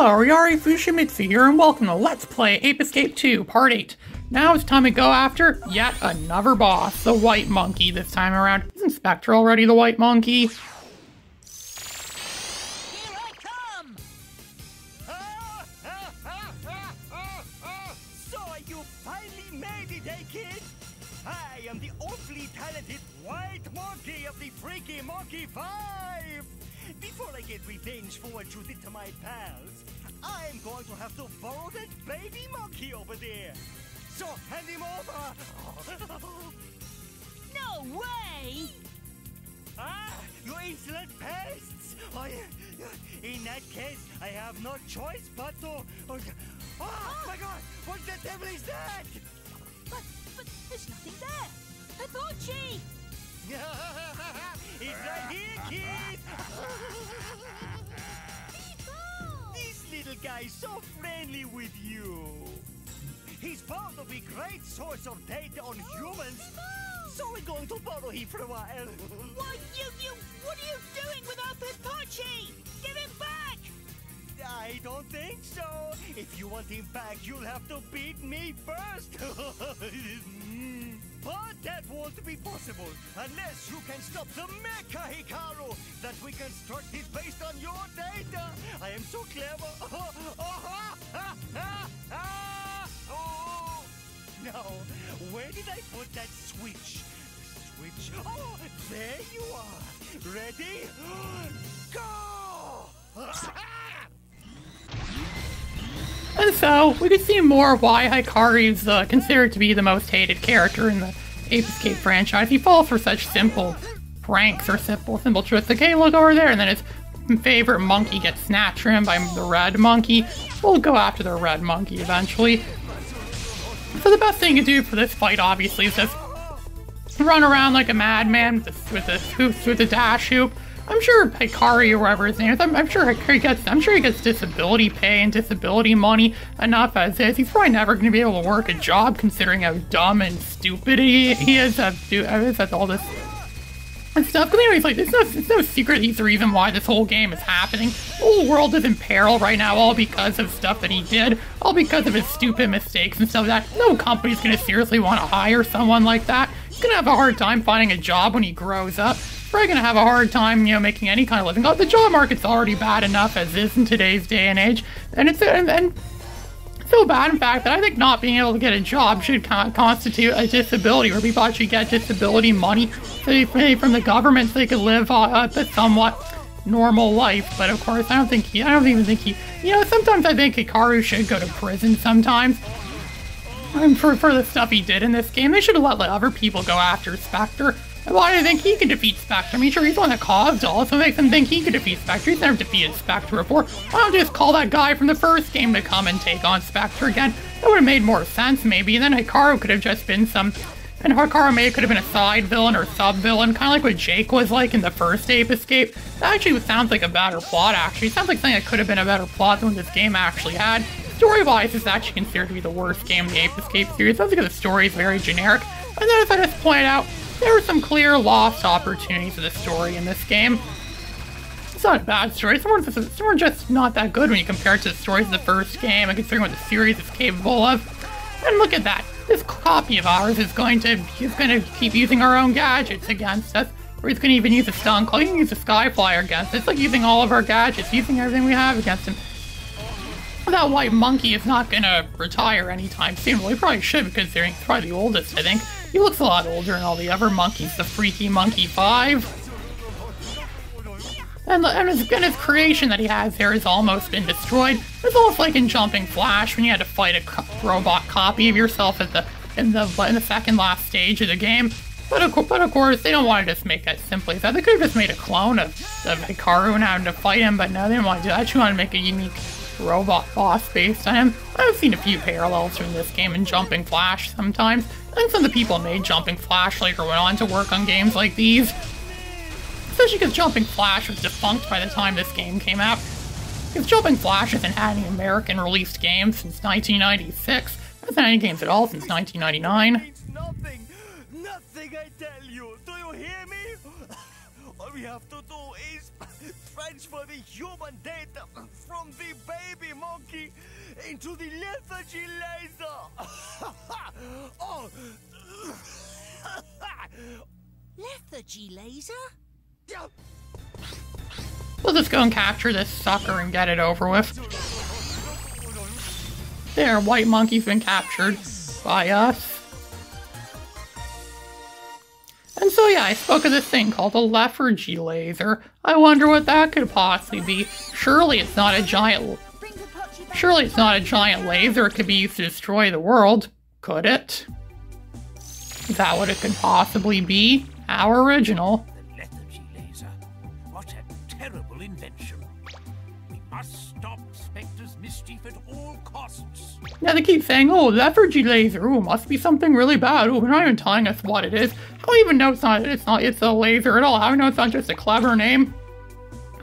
Hello, Ariari Fushimitsu here, and welcome to Let's Play Ape Escape 2, Part 8. Now it's time to go after yet another boss, the White Monkey this time around. Isn't Spectre already the White Monkey? Here I come! So you finally made it, eh, kid? I am the awfully talented White Monkey of the Freaky Monkey 5! Before I get revenge for what you did to my pals, I'm going to have to borrow that baby monkey over there. So hand him over. No way! Ah, you insolent pests! In that case, I have no choice but to... Oh my god! What the devil is that? But there's nothing there. Hitachi! It's right here, kid! This little guy is so friendly with you. He's found to be a great source of data on humans, so we're going to borrow him for a while. Why, what are you doing without Hitachi? Give him back! I don't think so. If you want him back, you'll have to beat me first. But that won't be possible unless you can stop the Mecha Hikaru that we constructed based on your data. I am so clever. No, where did I put that switch? The switch. Oh, there you are. Ready? Go! And so, we could see more of why Hikaru's considered to be the most hated character in the Ape Escape franchise. He falls for such simple pranks or simple truths. Like, hey, look over there, and then his favorite monkey gets snatched from him by the red monkey. We'll go after the red monkey eventually. So the best thing to do for this fight, obviously, is just run around like a madman with the dash hoop. I'm sure Hikari or whatever his name is, I'm sure he gets disability pay and disability money enough as is. He's probably never going to be able to work a job considering how dumb and stupid he is at all this and stuff. But anyways, like, it's no secret he's the reason why this whole game is happening. The whole world is in peril right now, all because of stuff that he did, all because of his stupid mistakes and stuff like that. No company's going to seriously want to hire someone like that. He's going to have a hard time finding a job when he grows up. Probably gonna have a hard time, making any kind of living. The job market's already bad enough as is in today's day and age, and it's so bad, in fact, that I think not being able to get a job should constitute a disability, where people actually get disability money from the government so they could live a somewhat normal life. But of course, I don't even think he. Sometimes I think Hikaru should go to prison. Sometimes. For the stuff he did in this game, they should have let other people go after Spectre. Why do you think he can defeat Spectre? I mean, sure, he's the one that caused all, so it makes him think he could defeat Spectre. He's never defeated Spectre before. Why don't you just call that guy from the first game to come and take on Spectre again? That would have made more sense, maybe. And then Hikaru could have just been and Hikaru maybe could have been a side villain or sub-villain, kind of like what Jake was like in the first Ape Escape. That actually sounds like a better plot, actually. It sounds like something that could have been a better plot than what this game actually had. Story-wise, it's actually considered to be the worst game in the Ape Escape series. That's because the story is very generic. And then, as I just pointed out, there were some clear lost opportunities of the story in this game. It's not a bad story. Some are just not that good when you compare it to the stories of the first game and considering what the series is capable of. And look at that. This copy of ours is going to keep using our own gadgets against us. Or he's going to even use a stun claw. He can use a Skyflyer against us. It's like using all of our gadgets, using everything we have against him. That White Monkey is not going to retire anytime soon. Well, he probably should, considering he's probably the oldest, I think. He looks a lot older than all the other monkeys, the Freaky Monkey 5. And his creation that he has here has almost been destroyed. It's almost like in Jumping Flash when you had to fight a robot copy of yourself in the second last stage of the game. But of course, they don't want to just make that simply as that. They could have just made a clone of Hikaru and having to fight him, but no, they didn't want to do that. They actually want to make a unique robot boss based on him. I've seen a few parallels from this game in Jumping Flash sometimes. I think some of the people who made Jumping Flash later went on to work on games like these. Especially because Jumping Flash was defunct by the time this game came out. Because Jumping Flash hasn't had any American released games since 1996. Hasn't had any games at all since 1999. Nothing, I tell you. Do you hear me? All we have to do is transfer the human data from the baby monkey into the lethargy laser. Oh. Lethargy laser? We'll just go and capture this sucker and get it over with. There, white monkey's been captured by us. And so yeah, I spoke of this thing called a lethargy laser. I wonder what that could possibly be. Surely it's not a giant laser it could be used to destroy the world, could it? Is that what it could possibly be? How original. The lethargy laser. What a terrible invention. We must stop Spectre's mischief at all costs. Yeah, they keep saying, oh, lethargy laser, ooh, must be something really bad. Ooh, they're not even telling us what it is. How do we even know it's a laser at all? How do we know it's not just a clever name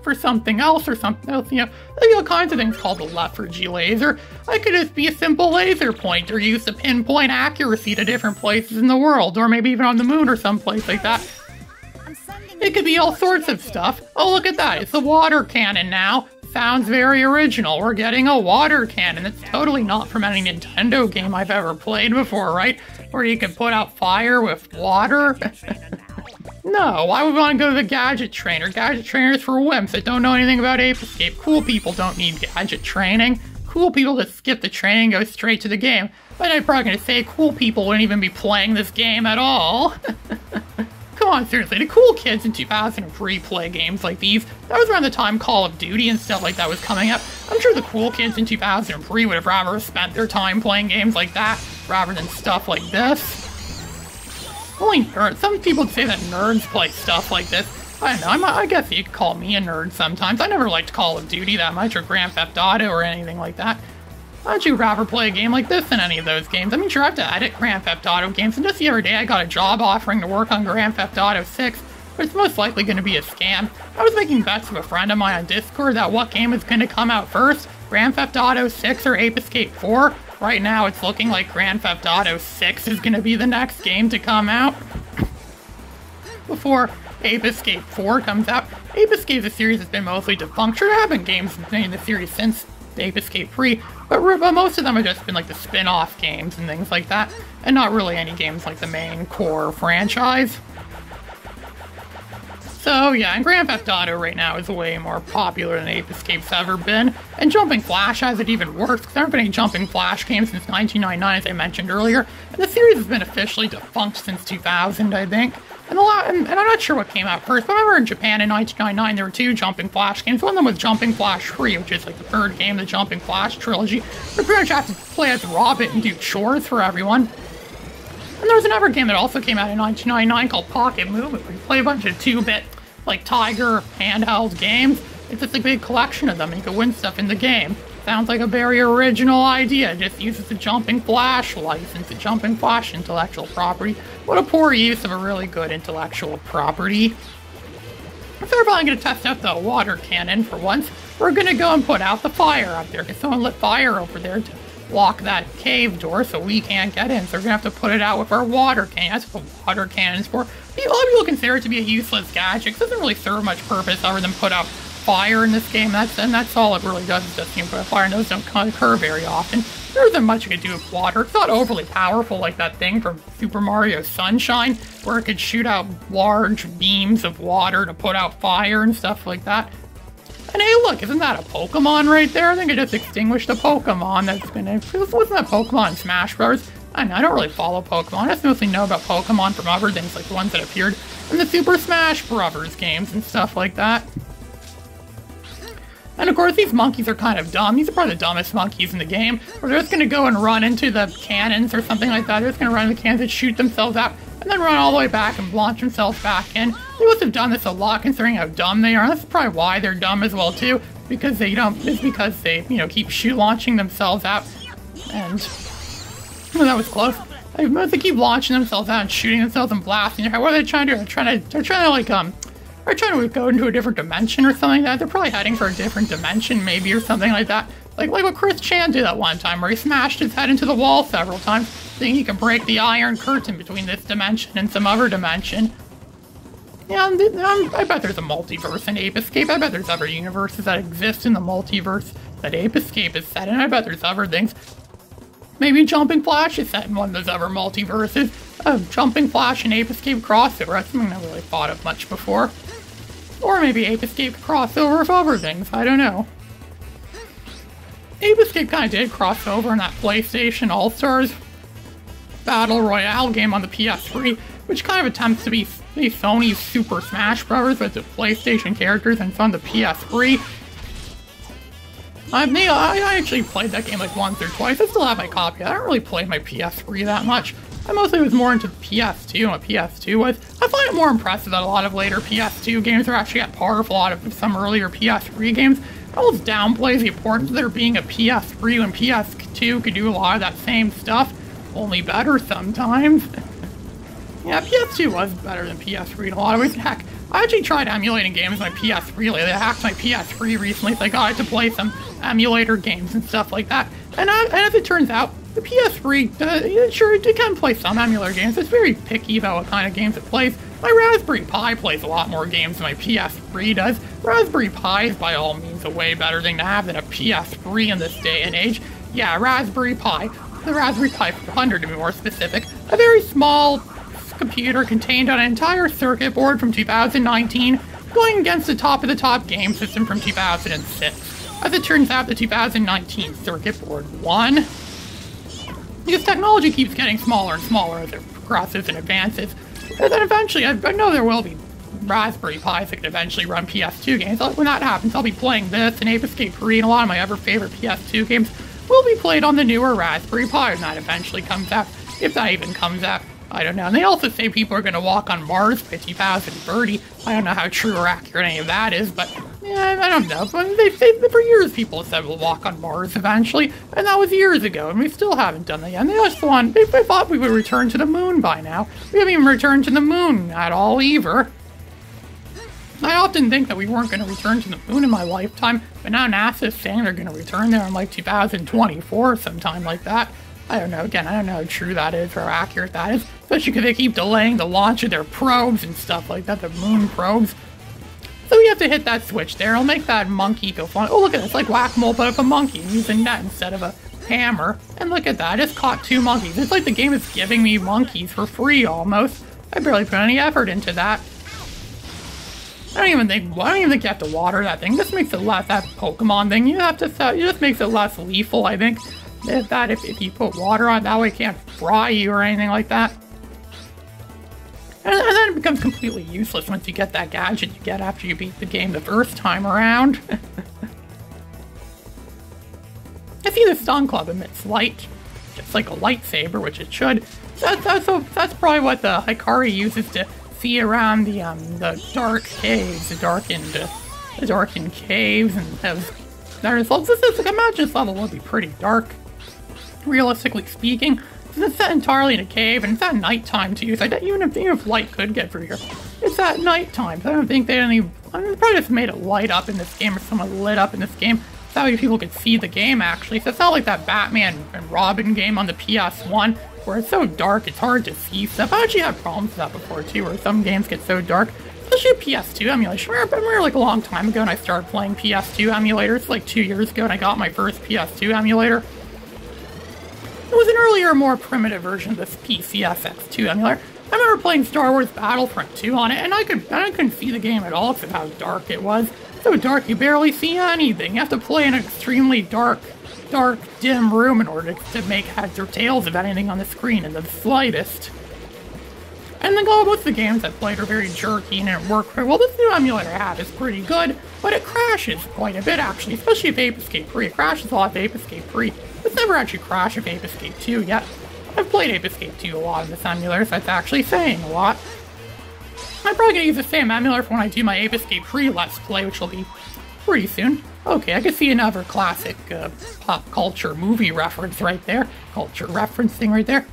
for something else or something else? You know, there's all kinds of things called the lethargy laser. It could just be a simple laser pointer used to pinpoint accuracy to different places in the world, or maybe even on the moon or someplace like that. It could be all sorts of stuff. Oh, look at that. It's a water cannon now. Sounds very original. We're getting a water cannon. That's totally not from any Nintendo game I've ever played before, right? Where you can put out fire with water. No, why would we want to go to the Gadget Trainer? Gadget Trainer's for wimps that don't know anything about Ape Escape. Cool people don't need gadget training. Cool people just skip the training and go straight to the game. But I'm probably going to say cool people wouldn't even be playing this game at all. Come on, seriously, the cool kids in 2003 play games like these. That was around the time Call of Duty and stuff like that was coming up. I'm sure the cool kids in 2003 would have rather spent their time playing games like that rather than stuff like this. Only nerds. Some people would say that nerds play stuff like this. I don't know, I guess you could call me a nerd sometimes. I never liked Call of Duty that much or Grand Theft Auto or anything like that. Why don't you rather play a game like this than any of those games? I mean, sure, I have to edit Grand Theft Auto games, and just the other day I got a job offering to work on Grand Theft Auto 6, but it's most likely going to be a scam. I was making bets with a friend of mine on Discord that what game is going to come out first, Grand Theft Auto 6 or Ape Escape 4. Right now, it's looking like Grand Theft Auto 6 is going to be the next game to come out before Ape Escape 4 comes out. Ape Escape, the series, has been mostly defunct. Sure, there have been games in the series since Ape Escape 3, but most of them have just been like the spin-off games and things like that, and not really any games like the main core franchise. So yeah, and Grand Theft Auto right now is way more popular than Ape Escape's ever been, and Jumping Flash has it even worse, because there haven't been any Jumping Flash games since 1999, as I mentioned earlier, and the series has been officially defunct since 2000, I think. And I'm not sure what came out first, but I remember in Japan in 1999 there were two Jumping Flash games. One of them was Jumping Flash 3, which is like the third game of the Jumping Flash trilogy. You pretty much have to play as Robert and do chores for everyone. And there was another game that also came out in 1999 called Pocket Movement, where you play a bunch of 2-bit, like Tiger handheld games. It's just a big collection of them, and you can win stuff in the game. Sounds like a very original idea. It just uses the Jumping Flash license, the Jumping Flash intellectual property. What a poor use of a really good intellectual property. So we're probably going to test out the water cannon for once. We're going to go and put out the fire up there, because someone lit fire over there to block that cave door so we can't get in. So we're going to have to put it out with our water cannon. That's what the water cannon's for. A lot of people consider it to be a useless gadget. It doesn't really serve much purpose other than put out fire in this game. That's all it really does, is just put out fire, and those don't occur very often. There isn't much you can do with water. It's not overly powerful like that thing from Super Mario Sunshine, where it could shoot out large beams of water to put out fire and stuff like that. And hey, look, isn't that a Pokemon right there? I think I just extinguished a Pokemon that's been... Wasn't that Pokemon in Smash Bros? I don't really follow Pokemon. I just mostly know about Pokemon from other things, like the ones that appeared in the Super Smash Bros. Games and stuff like that. And of course, these monkeys are kind of dumb. These are probably the dumbest monkeys in the game, where they're just going to go and run into the cannons or something like that. They're just going to run into the cannons and shoot themselves out, and then run all the way back and launch themselves back in. They must have done this a lot, considering how dumb they are. That's probably why they're dumb as well, too, because they keep launching themselves out. And well, that was close. They keep launching themselves out and shooting themselves and blasting. What are they trying to do? They're trying to go into a different dimension or something like that. They're probably heading for a different dimension, maybe, or something like that. Like what Chris Chan did that one time, where he smashed his head into the wall several times, thinking he could break the iron curtain between this dimension and some other dimension. Yeah, I bet there's a multiverse in Ape Escape. I bet there's other universes that exist in the multiverse that Ape Escape is set in. I bet there's other things. Maybe Jumping Flash is set in one of those other multiverses. Jumping Flash and Ape Escape crossover. That's something I never really thought of much before. Or maybe Ape Escape crossover with other things. I don't know. Ape Escape kind of did cross over in that PlayStation All-Stars Battle Royale game on the PS3, which kind of attempts to be Sony's Super Smash Bros. With the PlayStation characters and some of the PS3. I actually played that game like once or twice. I still have my copy. I don't really play my PS3 that much. I mostly was more into the PS2 and what PS2 was. I find it more impressive that a lot of later PS2 games are actually at par with a lot of some earlier PS3 games. It almost downplays the importance of there being a PS3 when PS2 could do a lot of that same stuff, only better sometimes. Yeah, PS2 was better than PS3 in a lot of ways. Heck, I actually tried emulating games on my PS3 lately. I hacked my PS3 recently, so I got it to play some emulator games and stuff like that. And as it turns out, the PS3, sure, it can play some emulator games. It's very picky about what kind of games it plays. My Raspberry Pi plays a lot more games than my PS3 does. Raspberry Pi is by all means a way better thing to have than a PS3 in this day and age. Yeah, Raspberry Pi. The Raspberry Pi 400 to be more specific. A very small computer contained on an entire circuit board from 2019, going against the top-of-the-top game system from 2006. As it turns out, the 2019 circuit board won. Because technology keeps getting smaller and smaller as it progresses and advances. And then eventually, I know there will be Raspberry Pis that can eventually run PS2 games. When that happens, I'll be playing this and Ape Escape 3 and a lot of my other favorite PS2 games will be played on the newer Raspberry Pi when that eventually comes out. If that even comes out. I don't know. And they also say people are going to walk on Mars by 2030. I don't know how true or accurate any of that is, but yeah, I don't know. But for years, people have said we'll walk on Mars eventually, and that was years ago, and we still haven't done that yet. And they thought we would return to the moon by now. We haven't even returned to the moon at all either. I often think that we weren't going to return to the moon in my lifetime, but now NASA's saying they're going to return there in like 2024, sometime like that. I don't know. Again, I don't know how true that is or how accurate that is, especially because they keep delaying the launch of their probes and stuff like that, the moon probes. So we have to hit that switch there. It'll make that monkey go fun. Oh, look at this, like whack-a-mole, but with a monkey. I'm using net instead of a hammer. And look at that, I just caught 2 monkeys. It's like the game is giving me monkeys for free, almost. I barely put any effort into that. I don't even think you have to water that thing. This makes it less, that Pokemon thing, it just makes it less lethal, I think. If you put water on it, that way it can't fry you or anything like that. And then it becomes completely useless once you get that gadget you get after you beat the game the first time around. I see the Stun Club emits light, just like a lightsaber, which it should. That's probably what the Hikari uses to see around the dark caves, the darkened caves, and have their results. Imagine this level would be pretty dark. Realistically speaking, it's set entirely in a cave, and it's at nighttime too, so even if light could get through here, it's at nighttime, so I don't think they probably just made it light up in this game, or someone lit up in this game, so that way people could see the game actually. So it's not like that Batman and Robin game on the PS1, where it's so dark it's hard to see stuff. I actually had problems with that before too, where some games get so dark, especially a PS2 emulation. I remember like a long time ago when I started playing PS2 emulators, like 2 years ago, and I got my first PS2 emulator. It was an earlier, more primitive version of this PCSX2 emulator. I remember playing Star Wars Battlefront 2 on it, and I couldn't see the game at all because of how dark it was. So dark you barely see anything. You have to play in an extremely dark, dim room in order to make heads or tails of anything on the screen in the slightest. And then most of the games I played are very jerky and it worked very well. This new emulator I have is pretty good, but it crashes quite a bit actually, especially if Ape Escape 3. It crashes a lot of Ape Escape 3. It's never actually crashed with Ape Escape 2 yet. I've played Ape Escape 2 a lot in this emulator, so that's actually saying a lot. I'm probably going to use the same emulator for when I do my Ape Escape 3 Let's Play, which will be pretty soon. Okay, I can see another classic pop culture movie reference right there. Culture referencing right there.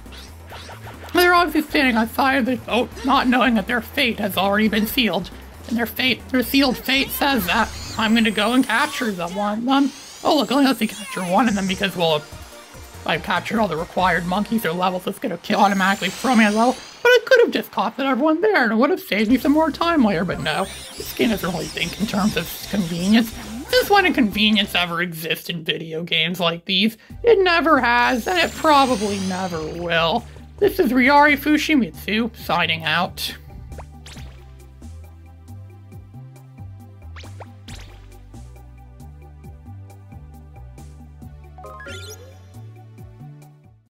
They're obviously standing outside of the boat, not knowing that their fate has already been sealed. And their sealed fate says that I'm going to go and capture one of them. Oh look, only lets me capture one of them because, well, if I've captured all the required monkeys or levels, it's going to automatically throw me a level. But I could have just caught that everyone there, and it would have saved me some more time later, but no. This game doesn't really think in terms of convenience. Just when a convenience ever exists in video games like these, it never has, and it probably never will. This is Ryari Fushimitsu, signing out.